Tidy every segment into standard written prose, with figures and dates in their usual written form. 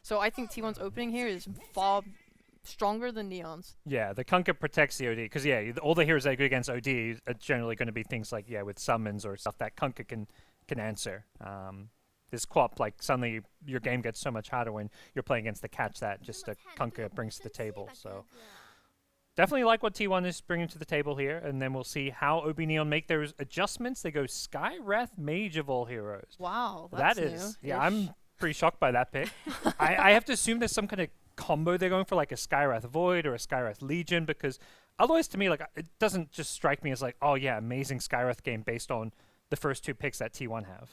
So I think T1's opening here is far stronger than Neon's. Yeah, the Kunkka protects the OD because all the heroes that are good against OD are generally going to be things like with summons or stuff that Kunkka can answer. This Quap, like suddenly your game gets so much harder when you're playing against the catch that just a Kunkka brings to the table. So definitely like what T1 is bringing to the table here, and then we'll see how OB.Neon make those adjustments. They go Sky Wrath Mage of all heroes. Wow, that is new. Yeah, I'm pretty shocked by that pick. I have to assume there's some kind of combo they're going for, like a Skywrath Void or a Skywrath Legion, because otherwise to me, like, it doesn't just strike me as like, oh yeah, amazing Skywrath game based on the first two picks that T1 have.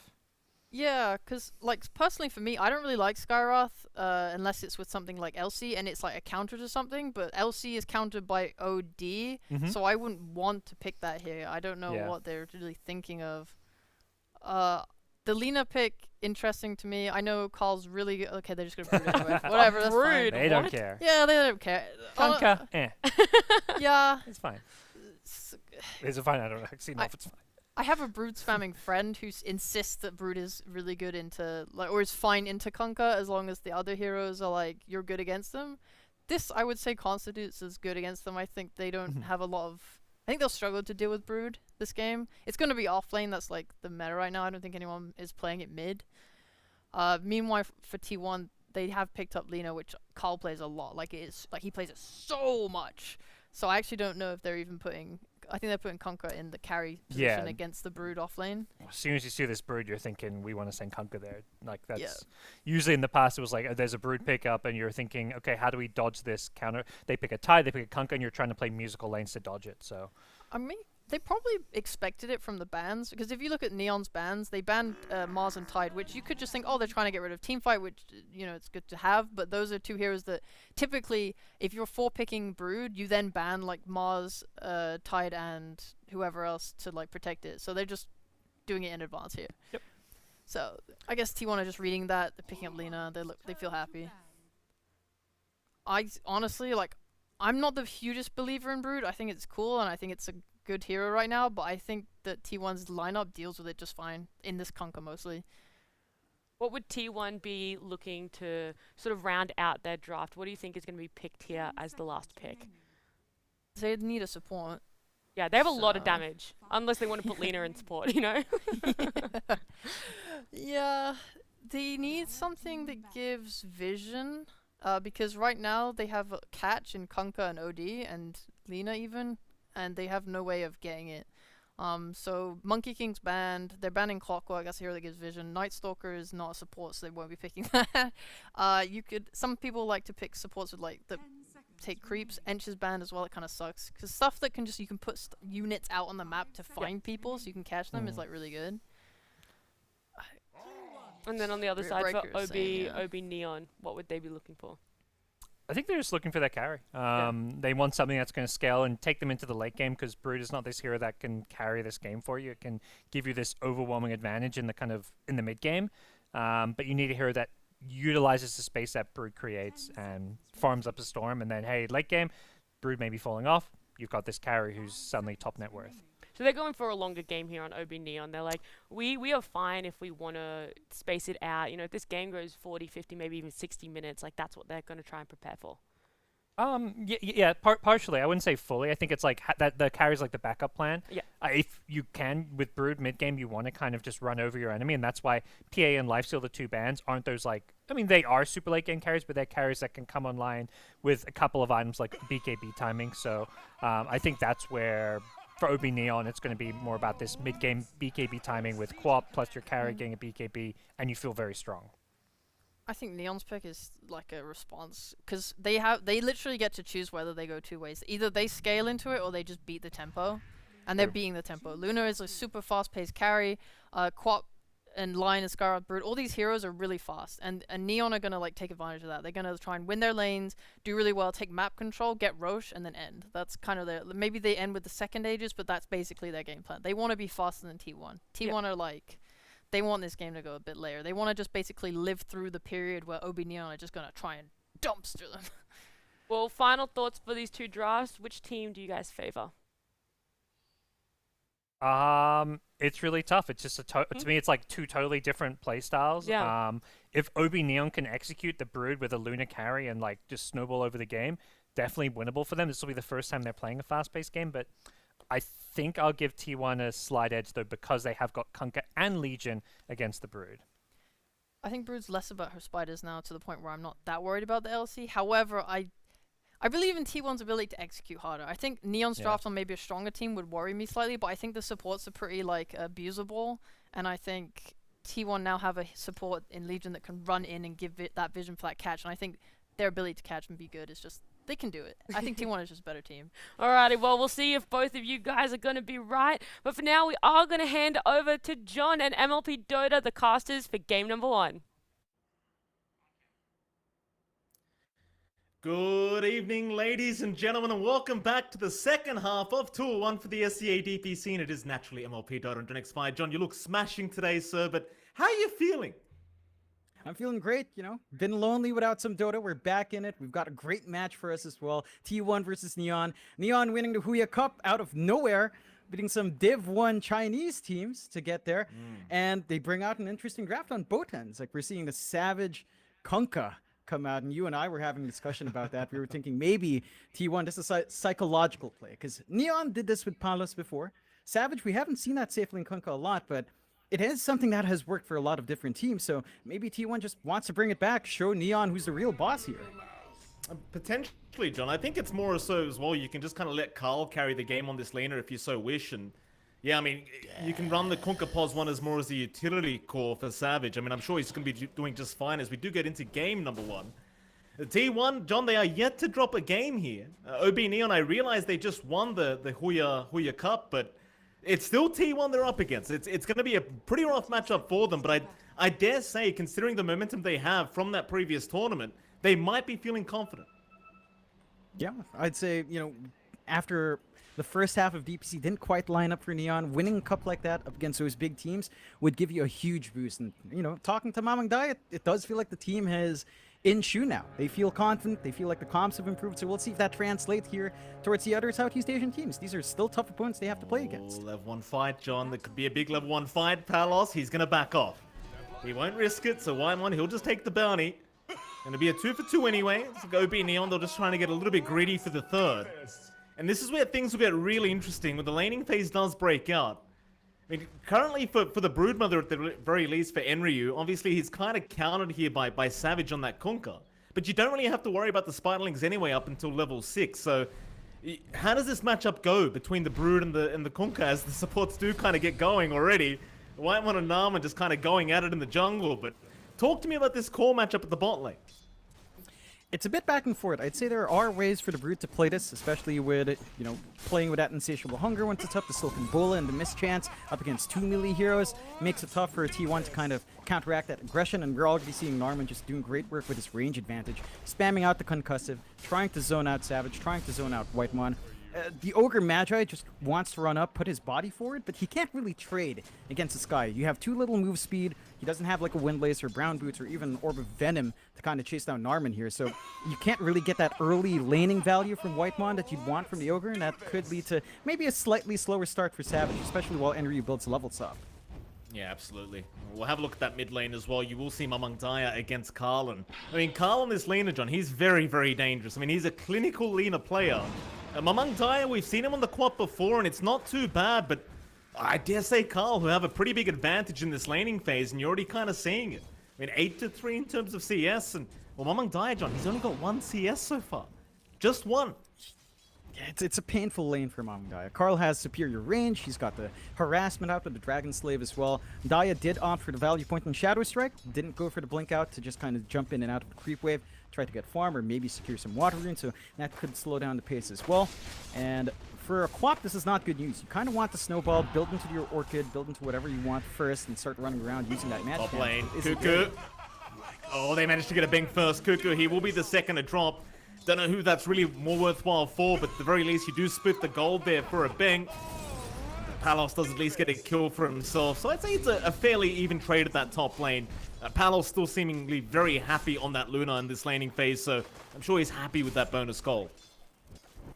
Yeah, because, like, personally for me, I don't really like Skywrath unless it's with something like LC and it's like a counter to something, but LC is countered by OD, so I wouldn't want to pick that here. I don't know what they're really thinking of. The Lina pick, interesting to me. I know Carl's really... Okay, they're just going to brood anyway. Whatever, that's fine. They don't care. Yeah, they don't care. Kunkka, Yeah. It's fine. Is it fine? I don't actually know if it's fine. I have a brood spamming friend who insists that brood is really good into, like, or is fine into Kunkka as long as the other heroes are like, you're good against them. This, I would say, constitutes as good against them. I think they don't have a lot of... I think they'll struggle to deal with brood this game. It's going to be off lane. That's like the meta right now. I don't think anyone is playing it mid. Meanwhile, for T1, they have picked up Lina, which Carl plays a lot. Like he plays it so much. So I actually don't know if they're even putting... I think they're putting Kunkka in the carry position against the brood off lane. As soon as you see this brood, you're thinking, we want to send Kunkka there. Like, that's... Usually in the past, it was like, there's a brood pickup, and you're thinking, okay, how do we dodge this counter? They pick a Tide, they pick a Kunkka, and you're trying to play musical lanes to dodge it, so... I mean, they probably expected it from the bans, because if you look at Neon's bans, they banned Mars and Tide, which you could just think, oh, they're trying to get rid of Teamfight, which, you know, it's good to have, but those are two heroes that typically, if you're picking brood, you then ban, like, Mars, Tide, and whoever else to, like, protect it. So they're just doing it in advance here. Yep. So, I guess T1 are just reading that, they're picking up Lina, they feel happy. I honestly, like, I'm not the hugest believer in brood. I think it's cool, and I think it's a good hero right now, but I think that T1's lineup deals with it just fine, in this Kunkka mostly. What would T1 be looking to sort of round out their draft? What do you think is going to be picked here as the last pick? They need a support. Yeah, they have a lot of damage, unless they want to put Lina in support, you know? Yeah, they need something that gives vision. Because right now they have Catch and Kunkka and OD and Lina even, and they have no way of getting it. So Monkey King's banned. They're banning Clockwork. That's a hero that gives vision. Night Stalker is not a support, so they won't be picking that. Some people like to pick supports with like the take creeps. Ench is banned as well. It kind of sucks because stuff that can just you can put units out on the map to find people so you can catch them is like really good. And then on the other side for OB.Neon, what would they be looking for? I think they're just looking for that carry. They want something that's going to scale and take them into the late game, because brood is not this hero that can carry this game for you. It can give you this overwhelming advantage in the mid game, but you need a hero that utilizes the space that brood creates and farms up a storm. And then hey, late game, brood may be falling off. You've got this carry who's suddenly top net worth. So they're going for a longer game here on OB.Neon. They're like, we are fine if we want to space it out. You know, if this game goes 40, 50, maybe even 60 minutes, like that's what they're going to try and prepare for. Partially. I wouldn't say fully. I think it's like that the carry's like the backup plan. Yeah. If you can, with brood mid-game, you want to kind of just run over your enemy, and that's why PA and Lifesteal, the two bans, aren't those like... I mean, they are super late-game carries, but they're carries that can come online with a couple of items like BKB timing. So I think that's where... For OB.Neon, it's going to be more about this mid-game BKB timing with Quap plus your carry getting a BKB, and you feel very strong. I think Neon's pick is like a response, because they literally get to choose whether they go two ways. Either they scale into it or they just beat the tempo, and they're beating the tempo. Luna is a super fast-paced carry. Quap and Lion and Scarab Brood, all these heroes are really fast, and Neon are gonna like take advantage of that. They're gonna try and win their lanes, do really well, take map control, get Roche, and then end. That's kind of their... Maybe they end with the second Aegis, but that's basically their game plan. They want to be faster than T1. T1 are like... They want this game to go a bit later. They want to just basically live through the period where OB.Neon are just gonna try and dumpster them. Well, final thoughts for these two drafts. Which team do you guys favor? It's really tough. It's just to me, it's like two totally different play styles. Yeah. if OB.Neon can execute the Brood with a Luna carry and like just snowball over the game, definitely winnable for them. This will be the first time they're playing a fast-paced game, but I think I'll give T1 a slight edge though because they have got Kunkka and Legion against the Brood. I think Brood's less about her spiders now, to the point where I'm not that worried about the LC. However, I believe in T1's ability to execute harder. I think Neon's draft on maybe a stronger team would worry me slightly, but I think the supports are pretty like abusable, and I think T1 now have a support in Legion that can run in and give it that vision for that catch, and I think their ability to catch and be good is just, they can do it. I think T1 is just a better team. Alrighty, well, we'll see if both of you guys are going to be right. But for now, we are going to hand over to John and MLP Dota, the casters, for game number 1. Good evening, ladies and gentlemen, and welcome back to the second half of Tour 1 for the SCA DPC, and it is naturally MLP Dota and johnxfire. John, you look smashing today, sir, but how are you feeling? I'm feeling great, you know. Been lonely without some Dota. We're back in it. We've got a great match for us as well. T1 versus Neon. Neon winning the Huya Cup out of nowhere, beating some Div 1 Chinese teams to get there. And they bring out an interesting draft on both ends. Like, we're seeing the Savage Kunkka come out, and you and I were having a discussion about that. We were thinking maybe T1, this is a psychological play, because Neon did this with Palos before. Savage, we haven't seen that safely in Kunkka a lot, but it is something that has worked for a lot of different teams, so maybe T1 just wants to bring it back, show Neon who's the real boss here. Potentially, John. I think it's more so as well, you can just kind of let Carl carry the game on this laner if you so wish, and yeah, I mean, you can run the Kunkka Pos one as more as a utility core for Savage. I mean, I'm sure he's going to be doing just fine as we do get into game number 1. T1, John, they are yet to drop a game here. OB.Neon, I realize they just won the Huya Cup, but it's still T1 they're up against. It's going to be a pretty rough matchup for them, but I dare say, considering the momentum they have from that previous tournament, they might be feeling confident. Yeah, I'd say, you know, after the first half of DPC didn't quite line up for Neon, winning a cup like that up against those big teams would give you a huge boost. And, you know, talking to Mamang Dai, it does feel like the team has in shoe now. They feel confident. They feel like the comps have improved. So we'll see if that translates here towards the other Southeast Asian teams. These are still tough opponents they have to play against. Level 1 fight, John. That could be a big level 1 fight. Palos, he's going to back off. He won't risk it, so Y1, he'll just take the bounty. Going to be a 2 for 2 anyway. So OB.Neon, they're just trying to get a little bit greedy for the third. And this is where things will get really interesting when the laning phase does break out. I mean, currently for the Broodmother at the very least for Enryu, obviously he's kind of countered here by Savage on that Kunkka. But you don't really have to worry about the Spiderlings anyway up until level 6. So how does this matchup go between the Brood and the Kunkka as the supports do kind of get going already? Whitemon and Nama just kind of going at it in the jungle. But talk to me about this core matchup at the bot lane. It's a bit back and forth. I'd say there are ways for the Brood to play this, especially with, you know, playing with that insatiable hunger once it's up, the Silken Bola and the mischance up against 2 melee heroes makes it tough for a T1 to kind of counteract that aggression, and we're already seeing Norman just doing great work with his range advantage, spamming out the concussive, trying to zone out Savage, trying to zone out Whitemon. The Ogre Magi just wants to run up, put his body forward, but he can't really trade against this guy. You have too little move speed. He doesn't have like a Windlace or Brown Boots or even an Orb of Venom to kind of chase down Narman here. So you can't really get that early laning value from Whitemon that you'd want from the Ogre, and that could lead to maybe a slightly slower start for Savage, especially while Enryu builds levels up. Yeah, absolutely. We'll have a look at that mid lane as well. You will see Mamang Daya against Karlan. I mean, Karl on this laner, John, he's very, very dangerous. I mean, he's a clinical laner player. Mamang Daya, we've seen him on the quad before, and it's not too bad, but I dare say Karl, who have a pretty big advantage in this laning phase, and you're already kind of seeing it. I mean, 8-3 in terms of CS, and, well, Mamang Daya, John, he's only got 1 CS so far. Just 1. Yeah, it's a painful lane for Mamang Daya. Karl has superior range. He's got the harassment out with the Dragon Slave as well. Daya did opt for the value point in Shadow Strike. Didn't go for the blink out to just kind of jump in and out of the creep wave. Try to get farm or maybe secure some water rune, so that could slow down the pace as well. And for a Quap, this is not good news. You kind of want the snowball, build into your Orchid, build into whatever you want first, and start running around using that match. Top lane, Cuckoo. Oh, they managed to get a bang first. Cuckoo, he will be the second to drop. Don't know who that's really more worthwhile for, but at the very least, you do split the gold there for a bang. Palos does at least get a kill for himself, so I'd say it's a fairly even trade at that top lane. Palos still seemingly very happy on that Luna in this laning phase, so I'm sure he's happy with that bonus gold.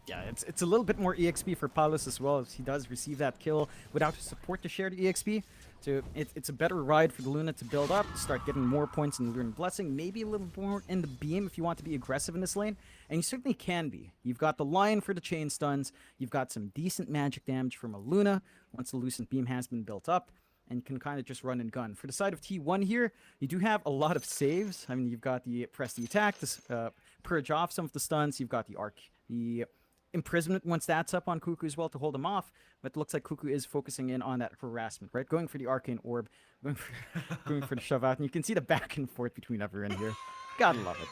Yeah, it's a little bit more EXP for Palos as well, as he does receive that kill without support to share the EXP. So it's a better ride for the Luna to build up, start getting more points in the Lunar Blessing, maybe a little more in the Beam if you want to be aggressive in this lane, and you certainly can be. You've got the Lion for the chain stuns, you've got some decent magic damage from a Luna once the Lucent Beam has been built up, and can kind of just run and gun. For the side of T1 here, you do have a lot of saves. I mean, you've got the press the attack, to purge off some of the stuns, you've got the arc, the imprisonment once that's up on Cuckoo as well to hold him off, but it looks like Cuckoo is focusing in on that harassment, right? Going for the arcane orb, going for the shove out, and you can see the back and forth between everyone here. Gotta love it.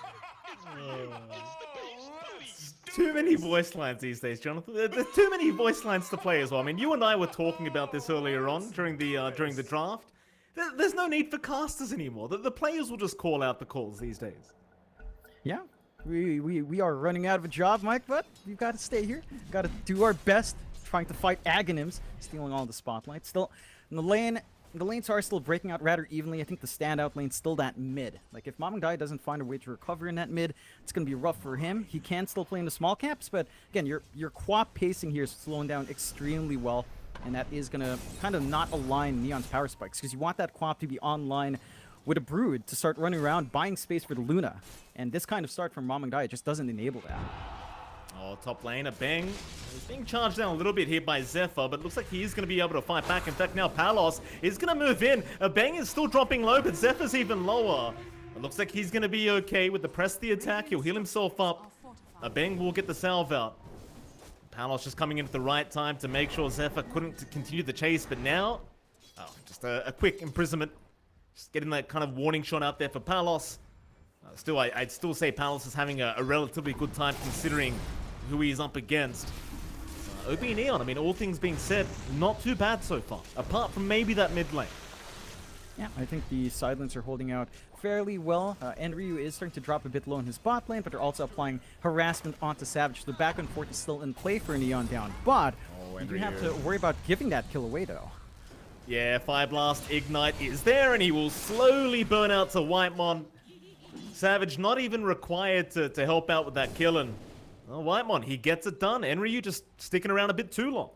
Too many voice lines these days, Jonathan. There's too many voice lines to play as well. I mean, you and I were talking about this earlier on during the draft. There's no need for casters anymore. The players will just call out the calls these days. Yeah. We are running out of a job, Mike, but we've got to stay here. Got to do our best trying to fight Aghanims, stealing all the spotlight. Still, in the lanes are still breaking out rather evenly. I think the standout lane's still that mid. Like, if Mamangdai doesn't find a way to recover in that mid, it's going to be rough for him. He can still play in the small caps, but again, your quap pacing here is slowing down extremely well, and that is going to kind of not align Neon's power spikes, because you want that quap to be online with a Brood to start running around, buying space for the Luna. And this kind of start from Mamangdai just doesn't enable that. Oh, top lane, a bang. He's being charged down a little bit here by Zephyr, but looks like he is going to be able to fight back. In fact, now Palos is going to move in. A bang is still dropping low, but Zephyr's even lower. It looks like he's going to be okay with the press the attack. He'll heal himself up. A bang will get the salve out. Palos just coming in at the right time to make sure Zephyr couldn't continue the chase, but now, just a quick imprisonment. Just getting that kind of warning shot out there for Palos. Still, I'd still say Palos is having a relatively good time considering who he is up against. OB.Neon, I mean, all things being said, not too bad so far, apart from maybe that mid lane. Yeah, I think the sidelines are holding out fairly well. Enryu is starting to drop a bit low in his bot lane, but they're also applying harassment onto Savage. The back and forth is still in play for Neon down, but you do have to worry about giving that kill away, though. Yeah, Fire Blast Ignite is there, and he will slowly burn out to Whitemon. Savage not even required to help out with that kill, and Whitemon, he gets it done. Enryu just sticking around a bit too long.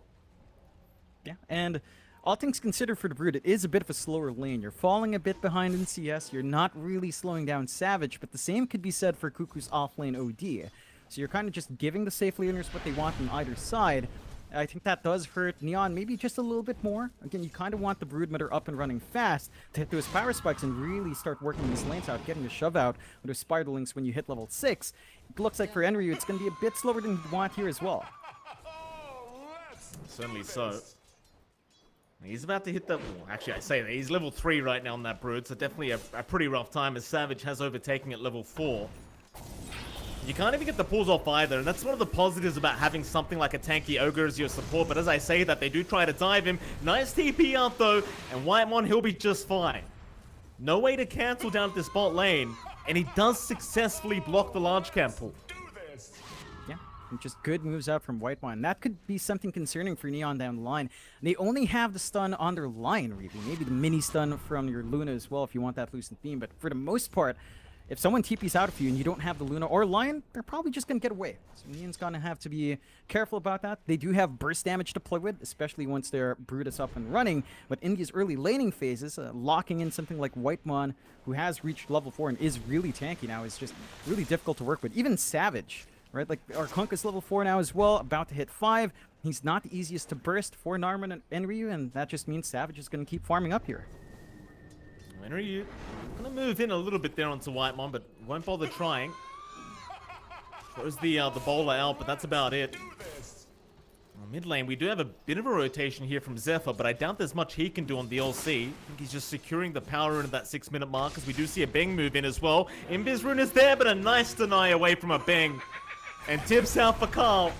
Yeah, and all things considered for the Brood, it is a bit of a slower lane. You're falling a bit behind in CS. You're not really slowing down Savage, but the same could be said for Cuckoo's off-lane OD. So you're kind of just giving the safe laners what they want on either side. I think that does hurt Neon maybe just a little bit more. Again, you kind of want the Broodmother up and running fast to hit those power spikes and really start working these lanes out, getting the shove out with those Spider Links when you hit level 6. It looks like for Enryu, it's going to be a bit slower than you want here as well. Certainly so. He's about to hit the... Well, actually, I say that. He's level 3 right now on that Brood, so definitely a pretty rough time as Savage has overtaken at level 4. You can't even get the pulls off either, and that's one of the positives about having something like a tanky Ogre as your support, but as I say that, they do try to dive him. Nice TP out though, and Whitemon, he'll be just fine. No way to cancel down at this bot lane, and he does successfully block the large camp pull. Yeah, and just good moves out from Whitemon. That could be something concerning for Neon down the line. They only have the stun on their Lion, really. Maybe the mini stun from your Luna as well if you want that Lucent Beam, but for the most part, if someone TPs out of you and you don't have the Luna or Lion, they're probably just going to get away. So Neon's going to have to be careful about that. They do have burst damage to play with, especially once their Brood is up and running. But in these early laning phases, locking in something like Whitemon, who has reached level 4 and is really tanky now, is just really difficult to work with. Even Savage, right? Like, our Kunk is level 4 now as well, about to hit 5. He's not the easiest to burst for Narman and Enryu, and that just means Savage is going to keep farming up here. Enryu gonna move in a little bit there onto Whitemon, but won't bother trying. Throws the bowler out, but that's about it. Mid lane, we do have a bit of a rotation here from Zephyr, but I doubt there's much he can do on the LC. I think he's just securing the power into that 6-minute mark, as we do see a Beng move in as well. Invis Rune is there, but a nice deny away from a Beng. And tips out for Carl.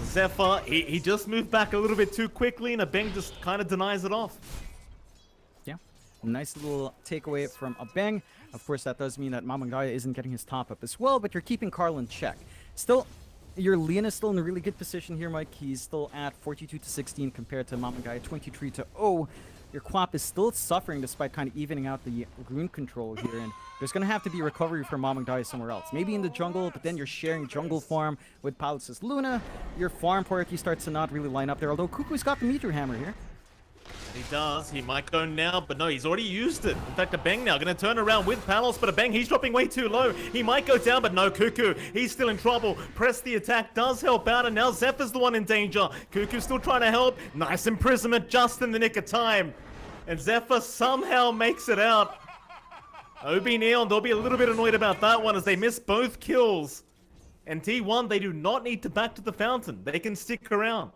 Zephyr, he just moved back a little bit too quickly, and a Beng just kind of denies it off. Nice little takeaway from a Beng. Of course, that does mean that Mamangdai isn't getting his top up as well, but you're keeping Carl in check. Still, your Leon is still in a really good position here, Mike. He's still at 42-16 compared to Mamangdai 23-0. Your Quap is still suffering despite kind of evening out the rune control here, and there's going to have to be recovery for Mamangdai somewhere else. Maybe in the jungle, but then you're sharing jungle farm with Palos' Luna. Your farm priority starts to not really line up there, although Cuckoo's got the Meteor Hammer here. He does. He might go now, but no, he's already used it. In fact, a Bang now going to turn around with Palos, but a Bang, he's dropping way too low. He might go down, but no, Cuckoo, he's still in trouble. Press the attack does help out, and now Zephyr's the one in danger. Cuckoo's still trying to help. Nice imprisonment just in the nick of time. And Zephyr somehow makes it out. OB.Neon, they'll be a little bit annoyed about that one as they miss both kills. And T1, they do not need to back to the fountain. They can stick around.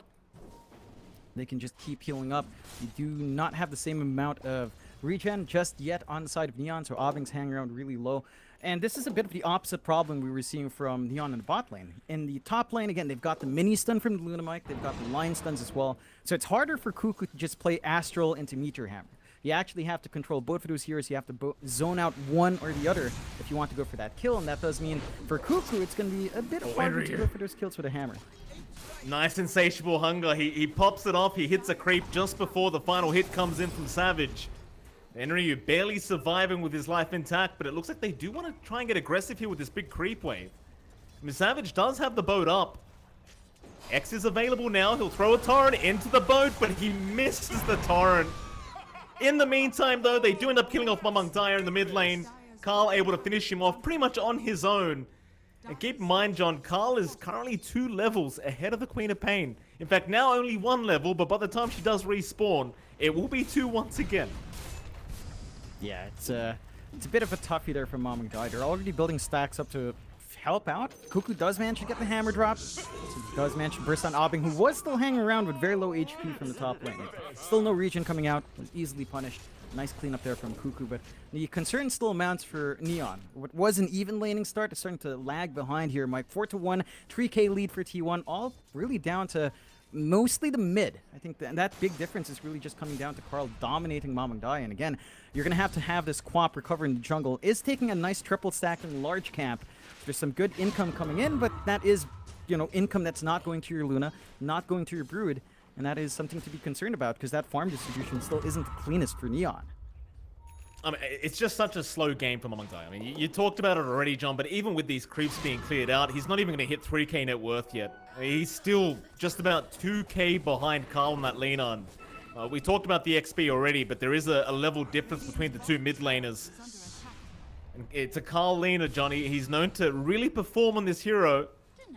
They can just keep healing up. You do not have the same amount of regen just yet on the side of Neon, so Obbing's hanging around really low. And this is a bit of the opposite problem we were seeing from Neon in the bot lane. In the top lane, again, they've got the mini stun from the Luna Mike, they've got the line stuns as well. So it's harder for Cuckoo to just play Astral into Meteor Hammer. You actually have to control both of those heroes. You have to zone out one or the other if you want to go for that kill. And that does mean for Cuckoo, it's going to be a bit harder to go for those kills with a hammer. Nice insatiable hunger. He pops it off. He hits a creep just before the final hit comes in from Savage. Enryu barely surviving with his life intact, but it looks like they do want to try and get aggressive here with this big creep wave. I mean, Savage does have the boat up. X is available now. He'll throw a torrent into the boat, but he misses the torrent. In the meantime, though, they do end up killing off Mamang Dyer in the mid lane. Carl able to finish him off pretty much on his own. And keep in mind, John, Carl is currently 2 levels ahead of the Queen of Pain. In fact, now only 1 level, but by the time she does respawn, it will be 2 once again. Yeah, it's a bit of a toughie there from Mamang Dyer. They're already building stacks up to help out. Cuckoo does manage to get the hammer drop. So he does manage to burst on Obbing, who was still hanging around with very low HP from the top lane. Still no regen coming out. Was easily punished. Nice cleanup there from Cuckoo, but the concern still mounts for Neon. What was an even laning start is starting to lag behind here. Mike, 4-1, 3K lead for T1, all really down to mostly the mid. I think that big difference is really just coming down to Carl dominating Mamang Dyer. And again, you're going to have this Quap recover in the jungle. Is taking a nice triple stack in large camp. There's some good income coming in, but that is, income that's not going to your Luna, not going to your Brood. And that is something to be concerned about because that farm distribution still isn't the cleanest for Neon. I mean, it's just such a slow game for Mamang Dyer. I mean, you talked about it already, John, but even with these creeps being cleared out, he's not even going to hit 3K net worth yet. I mean, he's still just about 2K behind Carl in that lane on. We talked about the XP already, but there is a level difference between the 2 mid laners. And it's a Carl laner, Johnny. He's known to really perform on this hero.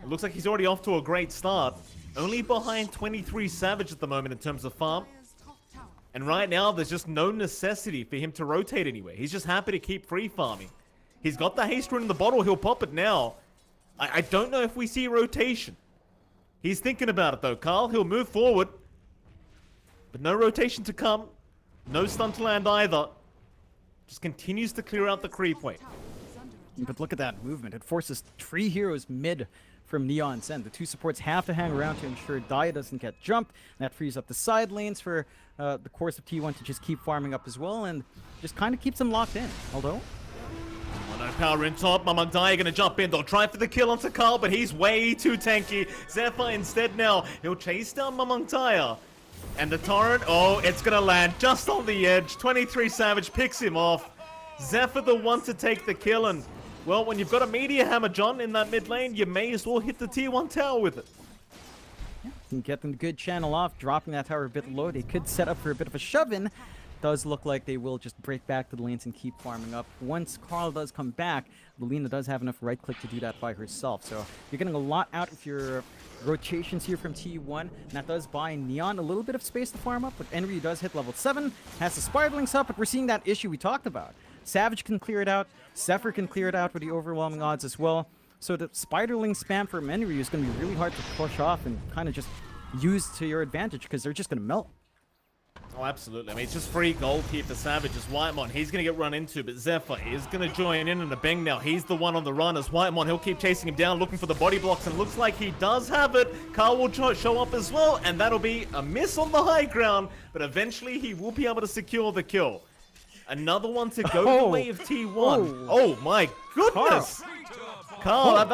It looks like he's already off to a great start. Only behind 23 Savage at the moment in terms of farm. And right now, there's just no necessity for him to rotate anywhere. He's just happy to keep free farming. He's got the haste rune in the bottle. He'll pop it now. I don't know if we see rotation. He's thinking about it, though. Carl, he'll move forward. But no rotation to come. No stun to land either. Just continues to clear out the creep wave. But look at that movement. It forces 3 heroes mid from Neon's end. The 2 supports have to hang around to ensure Daya doesn't get jumped. That frees up the side lanes for the course of T1 to just keep farming up as well and just kind of keeps them locked in. Although... Oh no, power in top. Mamang Dyer gonna jump in. They'll try for the kill onto Carl, but he's way too tanky. Zephyr instead now. He'll chase down Mamang Dyer. And the torrent, oh, it's gonna land just on the edge. 23 Savage picks him off. Zephyr the one to take the kill, and well, when you've got a Meteor Hammer, John, in that mid lane, you may as well hit the T1 tower with it. Yeah, can get them good channel off, dropping that tower a bit low. They could set up for a bit of a shove-in. Does look like they will just break back to the lanes and keep farming up. Once Carl does come back, Lina does have enough right-click to do that by herself. So you're getting a lot out of your rotations here from T1. And that does buy Neon a little bit of space to farm up, but Enryu does hit level 7, has the Spiderlings up, but we're seeing that issue we talked about. Savage can clear it out, Zephyr can clear it out with the overwhelming odds as well. So the Spiderling spam from Enryu is going to be really hard to push off and kind of just use to your advantage because they're just going to melt. Oh, absolutely. I mean, it's just free gold here for Savage as Whitemon. He's going to get run into, but Zephyr is going to join in a bang now. He's the one on the run as Whitemon. He'll keep chasing him down, looking for the body blocks, and it looks like he does have it. Carl will show up as well, and that'll be a miss on the high ground, but eventually he will be able to secure the kill. Another one to go the way of T1. Oh my goodness! Carl,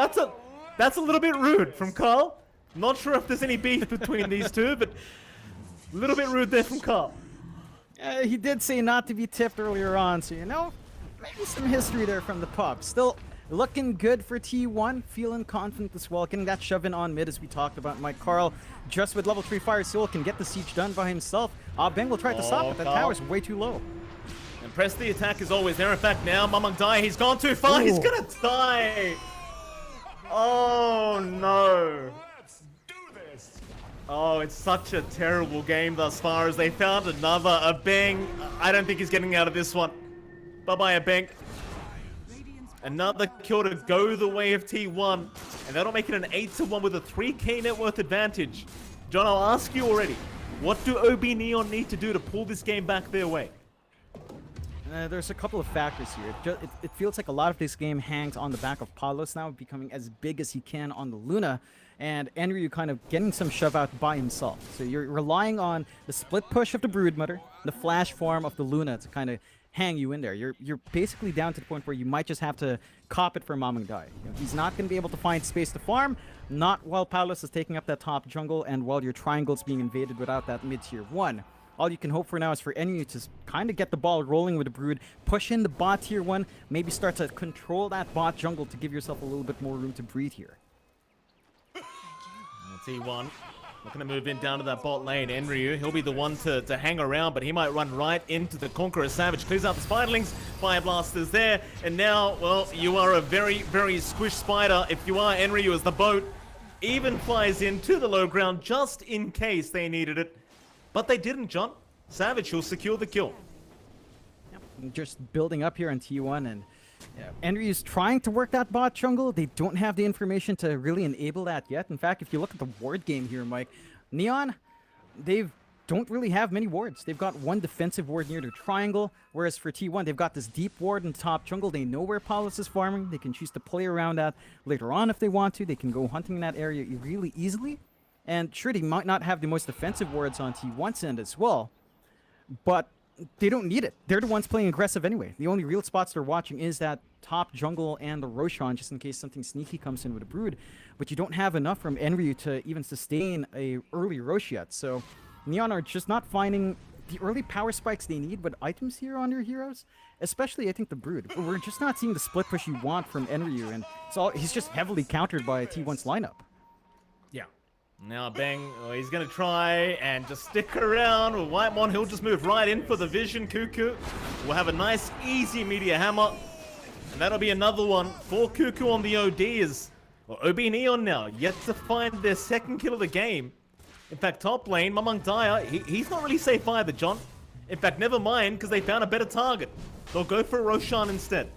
that's a little bit rude from Carl. Not sure if there's any beef between these two, but a little bit rude there from Carl. He did say not to be tipped earlier on, so maybe some history there from the pub. Still, looking good for T1, feeling confident as well, getting that shove in on mid as we talked about. Mike Carl, just with level 3 Fire Seal, can get the siege done by himself. Beng will try to stop it, that tower's way too low. And press the attack is always there. In fact, now Mamang Dai, he's gone too far, he's gonna die! Oh no! Oh, it's such a terrible game thus far as they found another Beng. I don't think he's getting out of this one. Bye-bye, Beng. Another kill to go the way of T1. And that'll make it an 8-1 with a 3k net worth advantage. John, I'll ask you already. What do OB.Neon need to do to pull this game back their way? There's a couple of factors here. It feels like a lot of this game hangs on the back of Palos now, becoming as big as he can on the Luna, and Enryu kind of getting some shove out by himself. So you're relying on the split push of the Broodmother, the flash farm of the Luna to kind of hang you in there. You're basically down to the point where you might just have to cop it for Mamang Dai. You know, he's not going to be able to find space to farm, not while Palos is taking up that top jungle and while your triangle's being invaded without that mid-tier 1. All you can hope for now is for Enryu to kind of get the ball rolling with the Brood, push in the bot tier 1, maybe start to control that bot jungle to give yourself a little bit more room to breathe here. T1 looking to move in down to that bot lane. Enryu, he'll be the one to hang around, but he might run right into the Conqueror Savage. Clears out the Spiderlings, Fire Blasters there, and now, well, you are a very, very squished spider. If you are Enryu as the boat, even flies into the low ground just in case they needed it. But they didn't, John. Savage will secure the kill. Yep. Just building up here on T1, and Enryu's trying to work that bot jungle. They don't have the information to really enable that yet. In fact, if you look at the ward game here, Mike, Neon, they don't really have many wards. They've got one defensive ward near their triangle, whereas for T1, they've got this deep ward in the top jungle. They know where Palos is farming. They can choose to play around that later on if they want to. They can go hunting in that area really easily. And sure, they might not have the most defensive wards on T1's end as well, but they don't need it. They're the ones playing aggressive anyway. The only real spots they're watching is that top jungle and the Roshan, just in case something sneaky comes in with a Brood. But you don't have enough from Enryu to even sustain a early Rosh yet. So Neon are just not finding the early power spikes they need with items here on their heroes. Especially, I think, the Brood. We're just not seeing the split push you want from Enryu, and he's just heavily countered by T1's lineup. Yeah. Now Beng, he's going to try and just stick around. With Whitemon, he'll just move right in for the vision. Cuckoo will have a nice, easy meteor hammer. And that'll be another one for Cuckoo on the OD as OB.Neon now, yet to find their second kill of the game. In fact, top lane, Mamang Dai, he's not really safe either, John. In fact, never mind, because they found a better target. They'll go for Roshan instead.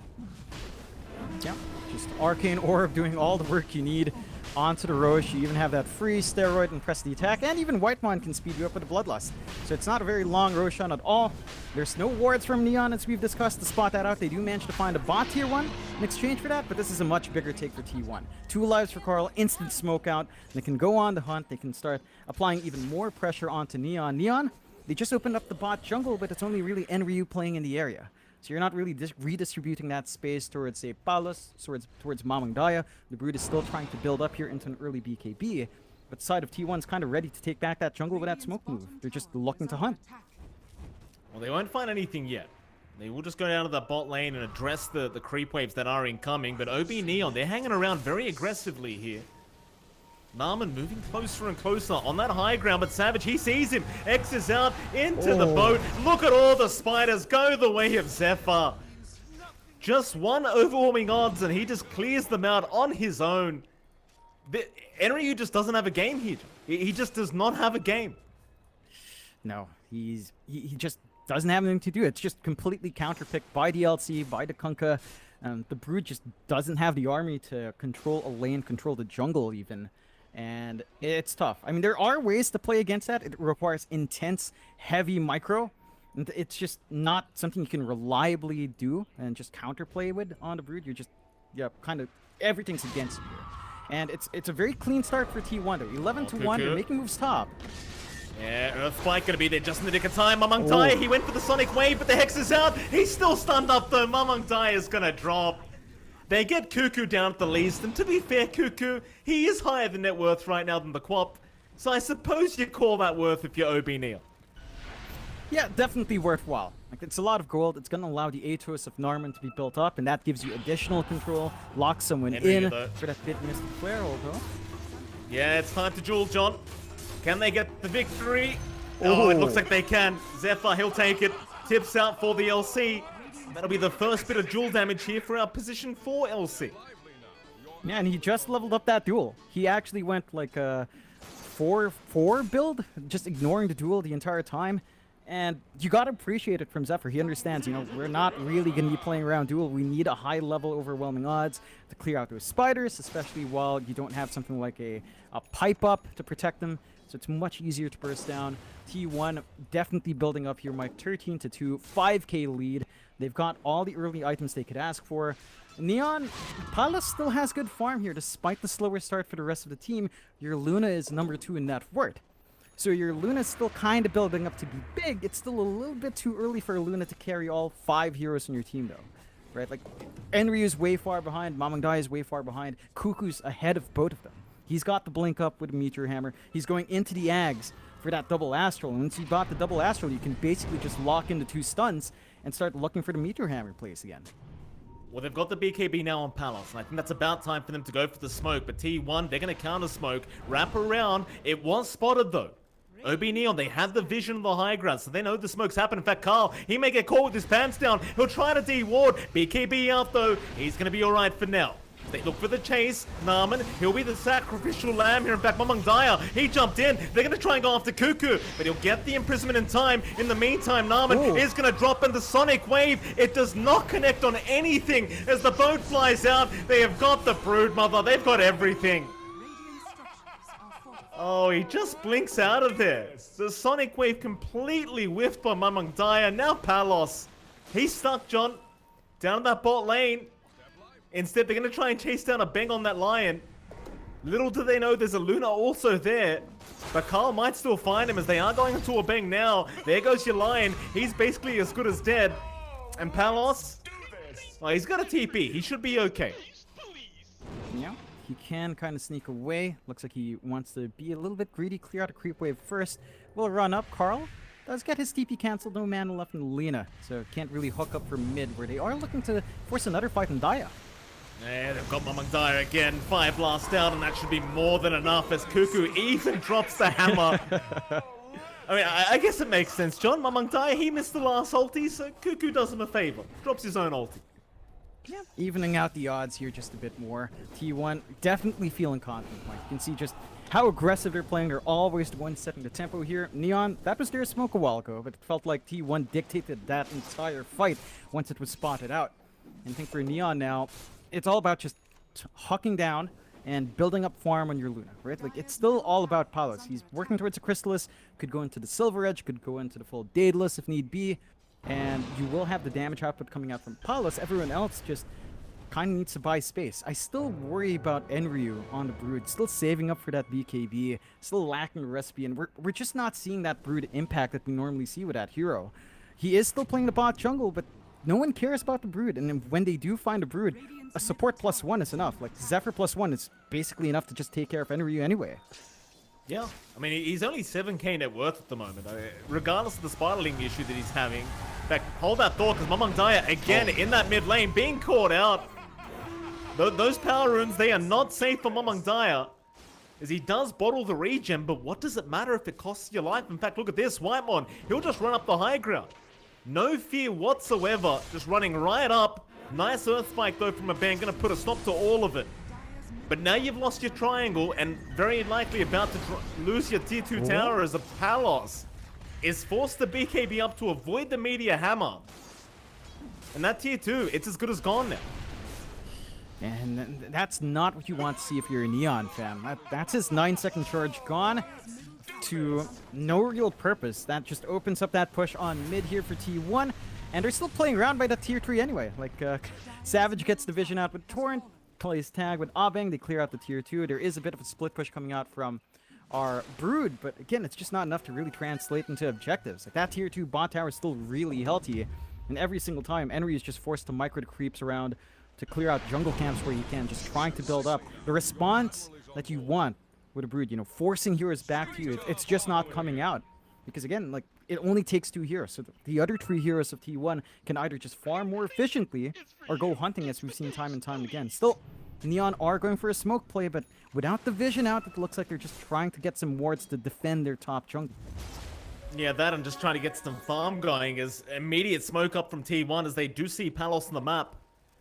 Yeah, just Arcane Orb doing all the work you need onto the Rosh. You even have that free steroid and press the attack, and even Whitemon can speed you up with a Bloodlust. So it's not a very long Roshan at all. There's no wards from Neon, as we've discussed, to spot that out. They do manage to find a bot tier 1 in exchange for that, but this is a much bigger take for T1. 2 lives for Carl, instant smoke out. They can go on the hunt. They can start applying even more pressure onto Neon. Neon, they just opened up the bot jungle, but it's only really Enryu playing in the area. So you're not really redistributing that space towards, say, Palos, towards Mamang Dai. The Brood is still trying to build up here into an early BKB, but the side of T1's kind of ready to take back that jungle with that smoke move. They're just looking to hunt. Well, they won't find anything yet. They will just go down to the bot lane and address the creep waves that are incoming, but OB.Neon, they're hanging around very aggressively here. Narman moving closer and closer on that high ground, but Savage, he sees him. X is out into the boat. Look at all the spiders go the way of Zephyr. Just one overwhelming odds, and he just clears them out on his own. Enryu just doesn't have a game here. He just does not have a game. No, he just doesn't have anything to do. It's just completely counterpicked by DLC, by the Kunkka. The Brood just doesn't have the army to control a lane, control the jungle even. And it's tough. I mean, there are ways to play against that. It requires intense, heavy micro. And it's just not something you can reliably do and just counterplay with on the Brood. You're just, kind of, everything's against you here. And it's a very clean start for T1 though. 11-1, they're making moves top. Yeah, Earthspike gonna be there just in the nick of time. Mamang Dai, he went for the Sonic Wave, but the Hex is out. He's still stunned up though. Mamang Dai is gonna drop. They get Cuckoo down at the least, and to be fair, Cuckoo, he is higher than net worth right now than the Quap. So I suppose you call that worth if you're OB.Neon. Yeah, definitely worthwhile. Like, it's a lot of gold. It's going to allow the Atos of Narman to be built up, and that gives you additional control. Lock someone in for that bit Mystic Flare ult, though. Yeah, it's time to duel, John. Can they get the victory? Oh, it looks like they can. Zephyr, he'll take it. Tips out for the LC. That'll be the first bit of duel damage here for our position 4 LC. Yeah, and he just leveled up that duel. He actually went like a 4-4 build, just ignoring the duel the entire time. And you gotta appreciate it from Zephyr. He understands, you know, we're not really gonna be playing around duel. We need a high level, overwhelming odds to clear out those spiders, especially while you don't have something like a pipe up to protect them. So it's much easier to burst down. T1 definitely building up here, Mike. 13-2, 5k lead. They've got all the early items they could ask for. Neon, Palace still has good farm here, despite the slower start for the rest of the team. Your Luna is number 2 in net worth. So your Luna's still kind of building up to be big. It's still a little bit too early for Luna to carry all 5 heroes in your team, though. Right? Like, Enryu's way far behind. Mamangdai is way far behind. Cuckoo's ahead of both of them. He's got the blink up with a Meteor Hammer. He's going into the Ags for that double Astral. And once you got the double Astral, you can basically just lock into 2 stuns and start looking for the Meteor Hammer plays again. Well, they've got the BKB now on Palace, and I think that's about time for them to go for the smoke. But T1, they're going to counter smoke, wrap around. It was spotted, though. OB.Neon, they have the vision of the high ground, so they know the smoke's happening. In fact, Carl, he may get caught with his pants down. He'll try to de-ward. BKB out, though. He's going to be all right for now. They look for the chase. Narman, he'll be the sacrificial lamb here. In fact, Mamangdaya, he jumped in. They're going to try and go after Cuckoo, but he'll get the imprisonment in time. In the meantime, Narman is going to drop in the Sonic Wave. It does not connect on anything as the boat flies out. They have got the Broodmother. They've got everything. Oh, he just blinks out of there. The Sonic Wave completely whiffed by Mamangdaya. Now Palos. He's stuck, John. Down that bot lane. Instead, they're going to try and chase down a Bang on that Lion. Little do they know there's a Luna also there. But Carl might still find him as they are going into a Bang now. There goes your Lion. He's basically as good as dead. And Palos, oh, he's got a TP. He should be okay. Yeah, he can kind of sneak away. Looks like he wants to be a little bit greedy, clear out a creep wave first. We'll run up. Carl does get his TP cancelled. No mana left in Lena. So can't really hook up for mid, where they are looking to force another fight in Daya. Yeah, they've got Mamangdaya again. 5 blast down, and that should be more than enough as Cuckoo even drops the hammer. I mean, I guess it makes sense, John. Mamangdaya, he missed the last ulti, so Cuckoo does him a favor. Drops his own ulti. Yeah, evening out the odds here just a bit more. T1 definitely feeling confident. Like, you can see just how aggressive they're playing. They're always the ones setting the tempo here. Neon, that was their smoke a while ago, but it felt like T1 dictated that entire fight once it was spotted out. And I think for Neon now, it's all about just hucking down and building up farm on your Luna, right? Like, it's still all about Palos. He's working towards a Crystallis, could go into the Silver Edge, could go into the full Daedalus if need be, and you will have the damage output coming out from Palos. Everyone else just kind of needs to buy space. I still worry about Enryu on the Brood, still saving up for that BKB, still lacking a recipe, and we're just not seeing that Brood impact that we normally see with that hero. He is still playing the bot jungle, but no one cares about the Brood, and then when they do find a Brood, a support +1 is enough. Like, Zephyr +1 is basically enough to just take care of Enryu anyway. Yeah, I mean, he's only 7k net worth at the moment, regardless of the Spiderling issue that he's having. In fact, hold that thought, because Mamangdaya, again, in that mid lane, being caught out. Those power runes, they are not safe for Mamangdaya, as he does bottle the regen, but what does it matter if it costs your life? In fact, look at this, Whitemon, he'll just run up the high ground. No fear whatsoever, just running right up. Nice Earth Spike, though, from a Bang, gonna put a stop to all of it. But now you've lost your triangle, and very likely about to lose your tier 2 tower as a Palos is forced to BKB up to avoid the Meteor Hammer. And that tier 2, it's as good as gone now. And that's not what you want to see if you're a Neon fan. That's his 9-second charge gone to no real purpose. That just opens up that push on mid here for T1. And they're still playing around by that tier 3 anyway. Like, Savage gets the vision out with Torrent, plays tag with Abeng, they clear out the tier 2. There is a bit of a split push coming out from our Brood, but again, it's just not enough to really translate into objectives. Like, that tier 2 bot tower is still really healthy, and every single time, Enry is just forced to micro the creeps around to clear out jungle camps where he can, just trying to build up. The response that you want with a Brood, you know, forcing heroes back to you, it's just not coming out. Because again, like, it only takes 2 heroes. So the other 3 heroes of T1 can either just farm more efficiently or go hunting, as we've seen time and time again. Still, Neon are going for a smoke play, but without the vision out, it looks like they're just trying to get some wards to defend their top jungle. Yeah, that and just trying to get some farm going as immediate smoke up from T1 as they do see Palos on the map.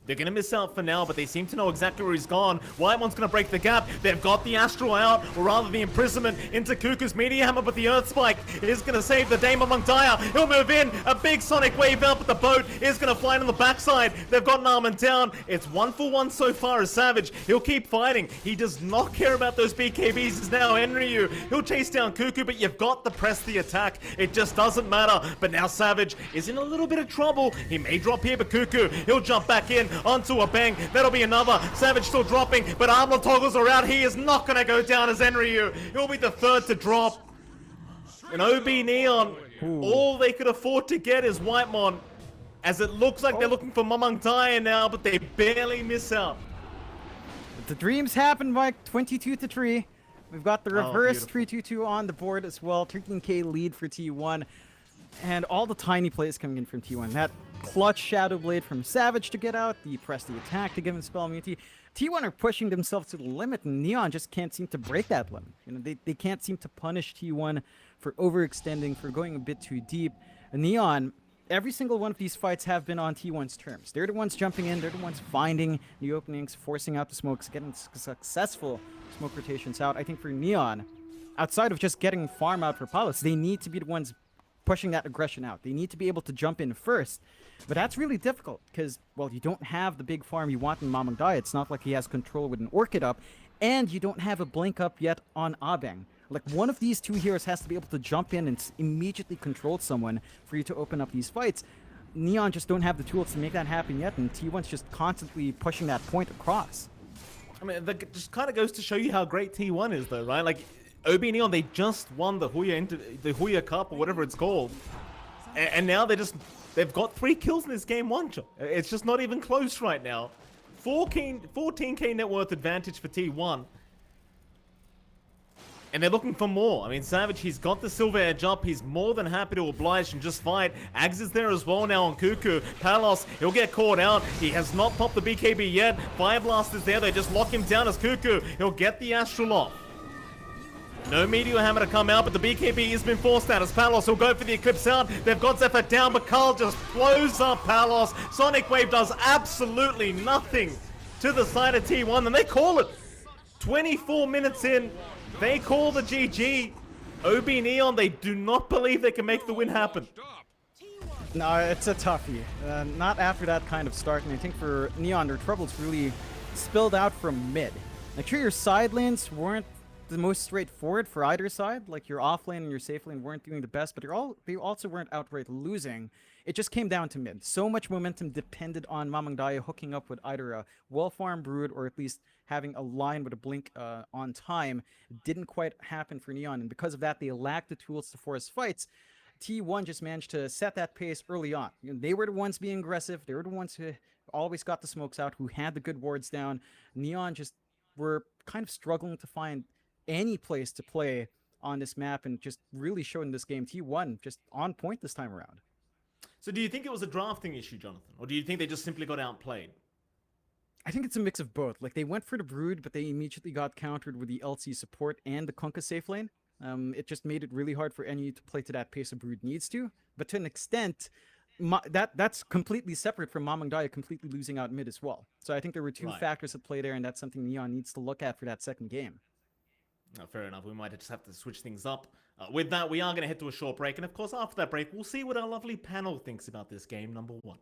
They're going to miss out for now, but they seem to know exactly where he's gone. Whitemon's going to break the gap. They've got the Astral out, or rather the imprisonment into Cuckoo's Meteor Hammer, but the Earth Spike is going to save the day among Dire. He'll move in. A big Sonic Wave out, but the boat is going to fly on the backside. They've got Narman down. It's 1-for-1 so far as Savage. He'll keep fighting. He does not care about those BKBs. It's now Enryu. He'll chase down Cuckoo, but you've got to press the attack. It just doesn't matter. But now Savage is in a little bit of trouble. He may drop here, but Cuckoo, he'll jump back in onto a bang. That'll be another. Savage still dropping, but Armor toggles are out. He is not going to go down as Enryu. He'll be the third to drop. And OB.Neon, all they could afford to get is Whitemon, as it looks like they're looking for Mamang Daya now, but they barely miss out. The dreams happen by 22-3. We've got the reverse beautiful. 3-2-2 on the board as well. 13k lead for T1. And all the tiny plays coming in from T1. That clutch Shadow Blade from Savage to get out, the press the attack to give him spell immunity. T1 are pushing themselves to the limit, and Neon just can't seem to break that limit. You know, they can't seem to punish T1 for overextending, for going a bit too deep. And Neon, every single one of these fights have been on T1's terms. They're the ones jumping in, they're the ones finding the openings, forcing out the smokes, getting successful smoke rotations out. I think for Neon, outside of just getting farm out for Palos, they need to be the ones pushing that aggression out. They need to be able to jump in first. But that's really difficult because, well, you don't have the big farm you want in Mamang Daya. It's not like he has control with an Orchid up, and you don't have a blink up yet on Abeng. Like, one of these 2 heroes has to be able to jump in and immediately control someone for you to open up these fights. Neon just don't have the tools to make that happen yet, and T1's just constantly pushing that point across. I mean, that just kind of goes to show you how great T1 is, though, right? Like, OB.Neon, they just won the Huya Cup or whatever it's called, and now they've got 3 kills in this game 1. It's just not even close right now. 14k net worth advantage for T1, and they're looking for more. I mean, Savage, he's got the silver edge up. He's more than happy to oblige and just fight. Ags is there as well now on Cuckoo. Palos, he'll get caught out. He has not popped the BKB yet. Fire Blast is there. They just lock him down as Cuckoo. He'll get the Astral off. No Meteor Hammer to come out, but the BKB has been forced out as Palos will go for the Eclipse out. They've got Zephyr down, but Carl just blows up Palos. Sonic Wave does absolutely nothing to the side of T1, and they call it. 24 minutes in, they call the GG. OB.Neon, they do not believe they can make the win happen. No, it's a toughie. Not after that kind of start, and I think for Neon, their troubles really spilled out from mid. Like, sure, your side lanes weren't the most straightforward for either side. Like, your off lane and your safe lane weren't doing the best, but they also weren't outright losing. It just came down to mid. So much momentum depended on Mamang Daya hooking up with either a well-farmed Brood or at least having a line with a blink on time. It didn't quite happen for Neon, and because of that, they lacked the tools to force fights. T1 just managed to set that pace early on. You know, they were the ones being aggressive. They were the ones who always got the smokes out, who had the good wards down. Neon just were kind of struggling to find any place to play on this map, and just really showing this game. T1 just on point this time around. So do you think it was a drafting issue, Jonathan? Or do you think they just simply got outplayed? I think it's a mix of both. Like, they went for the Brood, but they immediately got countered with the LC support and the Kunkka safe lane. It just made it really hard for NU to play to that pace a Brood needs to. But to an extent, that's completely separate from Mamang Daya completely losing out mid as well. So I think there were 2 factors at play there, and that's something Neon needs to look at for that second game. Fair enough. We might just have to switch things up. With that, we are going to head to a short break. And of course, after that break, we'll see what our lovely panel thinks about this game number 1.